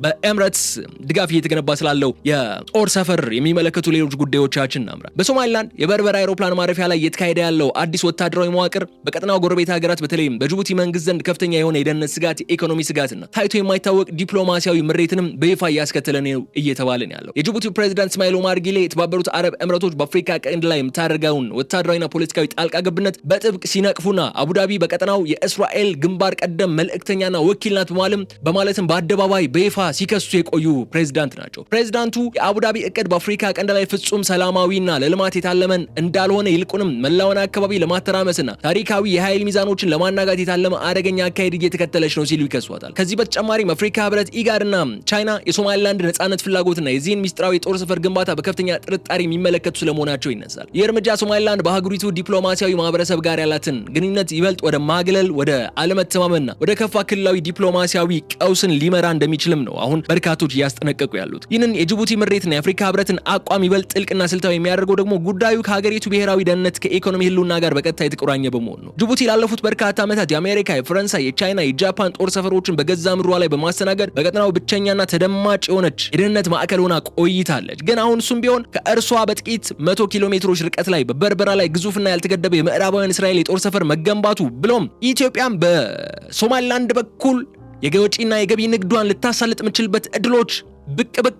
በኤምሬትስ ድጋፍ እየተገነባ ስላለው የጦር ሰፈር የሚመለከቱ ሌሎች ጉዳዮቻችን እናምራ። በሶማሊላንድ የበርበራ አውሮፕላን ማረፊያ ላይ እየተካሄደ ያለው አዲስ ወታደራዊ መዋቅር በቀጠናው ጎረቤት ሀገራት በተለይም በጅቡቲ መንግስት ዘንድ ከፍተኛ የሆነ የደህንነት ስጋት፣ የኢኮኖሚ ስጋትና ታይቶ የማይታወቅ ዲፕሎማሲያዊ ምሬትንም በይፋ እያስከተለ ነው እየተባለ ነው ያለው። የጅቡቲው ፕሬዝዳንት እስማኤል ኦማር ጊሌ የተባበሩት አረብ ኤምሬቶች በአፍሪካ ቀንድ ላይ የምታደርገውን ወታደራዊና ፖለቲካዊ ጣልቃ ገብነት በጥብቅ ሲነቅፉና አቡዳቢ በቀጠናው የእስራኤል ግንባር ቀደም መልእክተኛና ወኪል ናት በማለትም በአደባባይ በይፋ ሲከሱ የቆዩ ፕሬዝዳንት ናቸው። ፕሬዝዳንቱ የአቡዳቢ እቅድ በአፍሪካ ቀንድ ላይ ፍጹም ሰላማዊና ለልማት የታለመን እንዳልሆነ ይልቁንም መላውን አካባቢ ለማተራመስና ታሪካዊ የኃይል ሚዛኖችን ለማናጋት የታለመ አደገኛ አካሄድ እየተከተለች ነው ሲሉ ይከሷታል። ከዚህ በተጨማሪም አፍሪካ ህብረት፣ ኢጋድና ቻይና የሶማሊላንድ ነጻነት ፍላጎትና የዚህን ሚስጥራዊ የጦር ሰፈር ግንባታ በከፍተኛ ጥርጣሬ የሚመለከቱ ስለመሆናቸው ይነሳል። ይህ እርምጃ ሶማሊላንድ በአህጉሪቱ ዲፕሎማሲያዊ ማህበረሰብ ጋር ያላትን ግንኙነት ይበልጥ ወደ ማግለል፣ ወደ አለመተማመንና ወደ ከፋ ክልላዊ ዲፕሎማሲያዊ ቀውስን ሊመራ እንደሚችልም ነው አሁን በርካቶች እያስጠነቀቁ ያሉት። ይህንን የጅቡቲ ምሬትና የአፍሪካ ህብረትን አቋም ይበልጥ ጥልቅና ስልታዊ የሚያደርገው ደግሞ ጉዳዩ ከሀገሪቱ ብሔራዊ ደህንነት ከኢኮኖሚ ህልውና ጋር በቀጥታ የተቆራኘ በመሆኑ ነው። ጅቡቲ ላለፉት በርካታ ዓመታት የአሜሪካ፣ የፈረንሳይ፣ የቻይና፣ የጃፓን ጦር ሰፈሮችን በገዛ ምድሯ ላይ በማስተናገድ በቀጠናው ብቸኛና ተደማጭ የሆነች የደህንነት ማዕከል ሆና ቆይታለች። ግን አሁን እሱም ቢሆን ከእርሷ በጥቂት 100 ኪሎ ሜትሮች ርቀት ላይ በበርበራ ላይ ግዙፍና ያልተገደበ የምዕራባውያን እስራኤል የጦር ሰፈር መገንባቱ ብሎም ኢትዮጵያም በሶማሊላንድ በኩል የወጪና የገቢ ንግዷን ልታሳልጥ የምትችልበት እድሎች ብቅ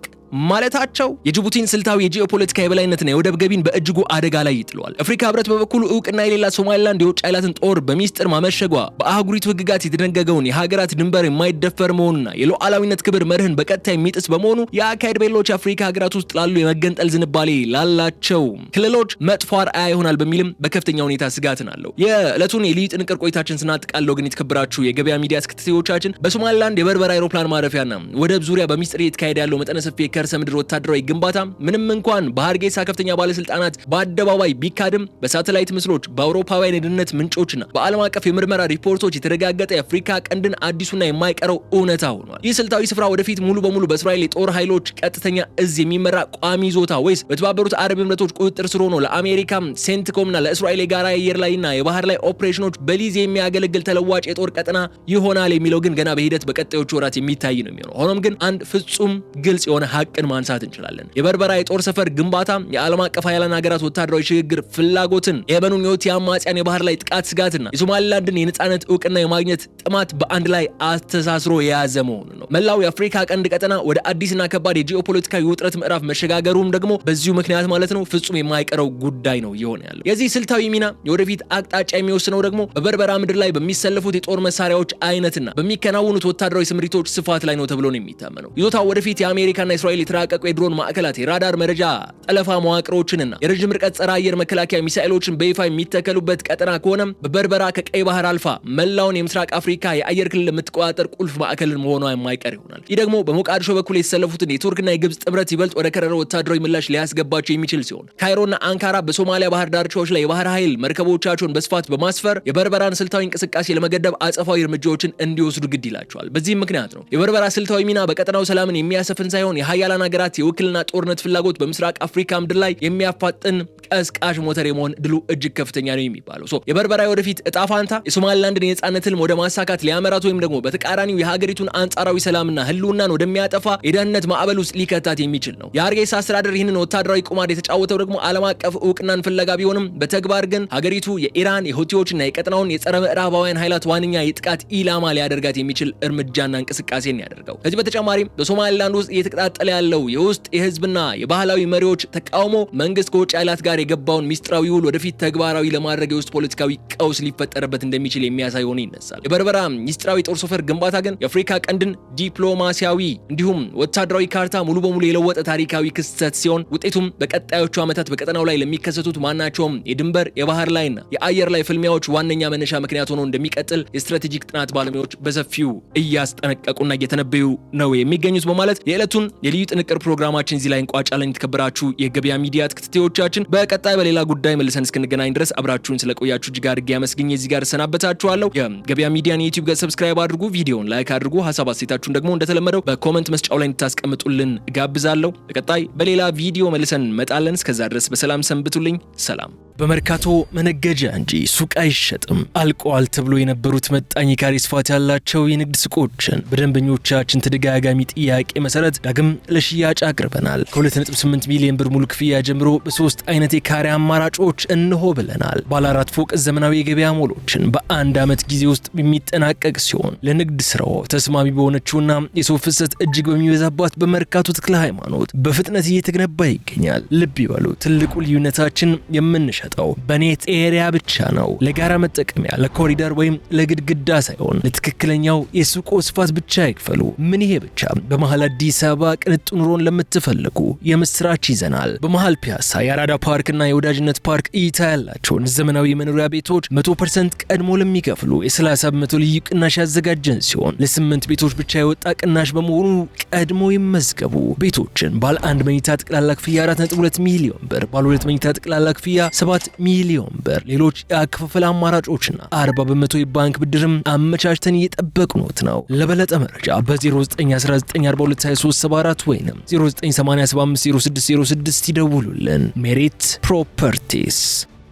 ማለታቸው የጅቡቲን ስልታዊ የጂኦፖለቲካ የበላይነትና የወደብ ገቢን በእጅጉ አደጋ ላይ ይጥለዋል። አፍሪካ ህብረት በበኩሉ እውቅና የሌላት ሶማሊላንድ የውጭ ኃይላትን ጦር በሚስጥር ማመሸጓ በአህጉሪቱ ህግጋት የተደነገገውን የሀገራት ድንበር የማይደፈር መሆኑና የሉዓላዊነት ክብር መርህን በቀጥታ የሚጥስ በመሆኑ የአካሄድ በሌሎች የአፍሪካ ሀገራት ውስጥ ላሉ የመገንጠል ዝንባሌ ላላቸው ክልሎች መጥፎ አርአያ ይሆናል በሚልም በከፍተኛ ሁኔታ ስጋትን አለው። የዕለቱን የልዩ ጥንቅር ቆይታችን ስናጠቃለው ግን የተከበራችሁ የገበያ ሚዲያ ተከታታዮቻችን በሶማሊላንድ የበርበራ አውሮፕላን ማረፊያና ወደብ ዙሪያ በሚስጥር እየተካሄደ ያለው መጠነ ሰፊ ከርሰ ምድር ወታደራዊ ግንባታ ምንም እንኳን በሃርጌሳ ከፍተኛ ባለስልጣናት በአደባባይ ቢካድም በሳተላይት ምስሎች በአውሮፓውያን የደህንነት ምንጮችና በዓለም አቀፍ የምርመራ ሪፖርቶች የተረጋገጠ የአፍሪካ ቀንድን አዲሱና የማይቀረው እውነታ ሆኗል። ይህ ስልታዊ ስፍራ ወደፊት ሙሉ በሙሉ በእስራኤል የጦር ኃይሎች ቀጥተኛ እዝ የሚመራ ቋሚ ይዞታ ወይስ በተባበሩት አረብ ኤምሬቶች ቁጥጥር ስር ሆኖ ለአሜሪካ ሴንትኮምና ለእስራኤል የጋራ የአየር ላይና የባህር ላይ ኦፕሬሽኖች በሊዝ የሚያገለግል ተለዋጭ የጦር ቀጠና ይሆናል የሚለው ግን ገና በሂደት በቀጣዮቹ ወራት የሚታይ ነው የሚሆነው። ሆኖም ግን አንድ ፍጹም ግልጽ የሆነ ሀቅን ማንሳት እንችላለን። የበርበራ የጦር ሰፈር ግንባታ የዓለም አቀፍ ኃይላን ሀገራት ወታደራዊ ሽግግር ፍላጎትን፣ የየመኑን የሁቲ አማጽያን የባህር ላይ ጥቃት ስጋትና የሶማሊላንድን የነጻነት እውቅና የማግኘት ጥማት በአንድ ላይ አስተሳስሮ የያዘ መሆኑ ነው። መላው የአፍሪካ ቀንድ ቀጠና ወደ አዲስና ከባድ የጂኦፖለቲካዊ ውጥረት ምዕራፍ መሸጋገሩም ደግሞ በዚሁ ምክንያት ማለት ነው ፍጹም የማይቀረው ጉዳይ ነው እየሆነ ያለው። የዚህ ስልታዊ ሚና የወደፊት አቅጣጫ የሚወስነው ደግሞ በበርበራ ምድር ላይ በሚሰለፉት የጦር መሳሪያዎች አይነትና በሚከናወኑት ወታደራዊ ስምሪቶች ስፋት ላይ ነው ተብሎ ነው የሚታመነው። ይዞታው ወደፊት የአሜሪካና እስራኤል የተራቀቁ የድሮን ማዕከላት፣ የራዳር መረጃ ጠለፋ መዋቅሮችንና የረጅም ርቀት ጸረ አየር መከላከያ ሚሳኤሎችን በይፋ የሚተከሉበት ቀጠና ከሆነም በበርበራ ከቀይ ባህር አልፋ መላውን የምስራቅ አፍሪካ የአየር ክልል የምትቆጣጠር ቁልፍ ማዕከልን መሆኗ የማይቀር ይሆናል። ይህ ደግሞ በሞቃዲሾ በኩል የተሰለፉትን የቱርክና የግብጽ ጥምረት ይበልጥ ወደ ከረረ ወታደራዊ ምላሽ ሊያስገባቸው የሚችል ሲሆን ካይሮና አንካራ በሶማሊያ ባህር ዳርቻዎች ላይ የባህር ኃይል መርከቦቻቸውን በስፋት በማስፈር የበርበራን ስልታዊ እንቅስቃሴ ለመገደብ አጸፋዊ እርምጃዎችን እንዲወስዱ ግድ ይላቸዋል። በዚህም ምክንያት ነው የበርበራ ስልታዊ ሚና በቀጠናው ሰላምን የሚያሰፍን ሳይሆን የሀያላን ሀገራት የውክልና ጦርነት ፍላጎት በምስራቅ አፍሪካ ምድር ላይ የሚያፋጥን ቀስቃሽ ሞተር የመሆን ድሉ እጅግ ከፍተኛ ነው የሚባለው። የበርበራ ወደፊት እጣ ፋንታ የሶማሊላንድን የነጻነት ህልም ወደ ማሳካት ሊያመራት ወይም ደግሞ በተቃራኒው የሀገሪቱን አንጻራዊ ሰላምና ህልውናን ወደሚያጠፋ የደህንነት ማዕበል ውስጥ ሊከታት የሚችል ነው። የሃርጌሳ አስተዳደር ይህንን ወታደራዊ ቁማር የተጫወተው ደግሞ ዓለም አቀፍ እውቅናን ፍለጋ ቢሆንም በተግባር ግን ሀገሪቱ የኢራን የሁቲዎችና የቀጠናውን የጸረ ምዕራባውያን ኃይላት ዋነኛ የጥቃት ኢላማ ሊያደርጋት የሚችል እርምጃና እንቅስቃሴን ያደርገው። ከዚህ በተጨማሪም በሶማሊላንድ ውስጥ እየተቀጣጠለ ያለው የውስጥ የህዝብና የባህላዊ መሪዎች ተቃውሞ መንግስት ከውጭ ኃይላት ጋር የገባውን ሚስጥራዊ ውል ወደፊት ተግባራዊ ለማድረግ የውስጥ ፖለቲካዊ ቀውስ ሊፈጠርበት እንደሚችል የሚያሳይ ሆኖ ይነሳል። የበርበራ ሚስጥራዊ ጦር ሰፈር ግንባታ ግን የአፍሪካ ቀንድን ዲፕሎማሲያዊ እንዲሁም ወታደራዊ ካርታ ሙሉ በሙሉ የለወጠ ታሪካዊ ክስተት ሲሆን ውጤቱም በቀጣዮቹ ዓመታት በቀጠናው ላይ ለሚከሰቱት ማናቸውም የድንበር የባህር ላይና የአየር ላይ ፍልሚያዎች ዋነኛ መነሻ ምክንያት ሆኖ እንደሚቀጥል የስትራቴጂክ ጥናት ባለሙያዎች በሰፊው እያስጠነቀቁና እየተነበዩ ነው የሚገኙት በማለት የዕለቱን የልዩ ጥንቅር ፕሮግራማችን እዚህ ላይ እንቋጫለን። የተከበራችሁ የገበያ ሚዲያ ተከታታዮቻችን በቀጣይ በሌላ ጉዳይ መልሰን እስክንገናኝ ድረስ አብራችሁን ስለቆያችሁ እጅግ አድርጌ አመስግኜ እዚህ ጋር ሰናበታችኋለሁ። የገበያ ሚዲያን የዩቲዩብ ገጽ ሰብስክራይብ አድርጉ፣ ቪዲዮውን ላይክ አድርጉ፣ ሐሳብ አስተያየታችሁን ደግሞ እንደተለመደው በኮሜንት መስጫው ላይ እንድታስቀምጡልን ጋብዛለሁ። በቀጣይ በሌላ ቪዲዮ መልሰን እንመጣለን። እስከዛ ድረስ በሰላም ሰንብቱልኝ። ሰላም። በመርካቶ መነገጃ እንጂ ሱቅ አይሸጥም። አልቋል ተብሎ የነበሩት መጣኝ ካሬ ስፋት ያላቸው የንግድ ሱቆችን በደንበኞቻችን ተደጋጋሚ ጥያቄ መሰረት ዳግም ለሽያጭ አቅርበናል። ከ2.8 ሚሊዮን ብር ሙሉ ክፍያ ጀምሮ በሶስት አይነት የካሬ አማራጮች እንሆ ብለናል። ባለ 4 ፎቅ ዘመናዊ የገበያ ሞሎችን በአንድ ዓመት ጊዜ ውስጥ የሚጠናቀቅ ሲሆን ለንግድ ስራው ተስማሚ በሆነችውና የሰው ፍሰት እጅግ በሚበዛባት በመርካቶ ተክለ ሃይማኖት በፍጥነት እየተገነባ ይገኛል። ልብ ይበሉ፣ ትልቁ ልዩነታችን የምንሸጠው በኔት ኤሪያ ብቻ ነው። ለጋራ መጠቀሚያ፣ ለኮሪደር ወይም ለግድግዳ ሳይሆን ለትክክለኛው የሱቆ ስፋት ብቻ ይክፈሉ። ምን ይሄ ብቻ! በመሃል አዲስ አበባ ቅንጡ ኑሮን ለምትፈልጉ የምስራች ይዘናል። በመሃል ፒያሳ የአራዳ ፓርክና የወዳጅነት ፓርክ እይታ ያላቸውን ዘመናዊ መኖሪያ ቤቶች 100% ቀድሞ ለሚከፍሉ የ30% ልዩ ቅናሽ ያዘጋጀን ሲሆን ለ8 ቤቶች ብቻ የወጣ ቅናሽ በመሆኑ ቀድሞ ይመዝገቡ። ቤቶችን ባለ 1 መኝታ ጠቅላላ ክፍያ 4.2 ሚሊዮን ብር፣ ባለ 2 መኝታ ጠቅላላ ክፍያ 7 7 ሚሊዮን ብር፣ ሌሎች የአከፋፈል አማራጮችና 40% የባንክ ብድርም አመቻችተን እየጠበቅኑት ነው። ለበለጠ መረጃ በ0919422374 ወይም 0987506006 ይደውሉልን። ሜሪት ፕሮፐርቲስ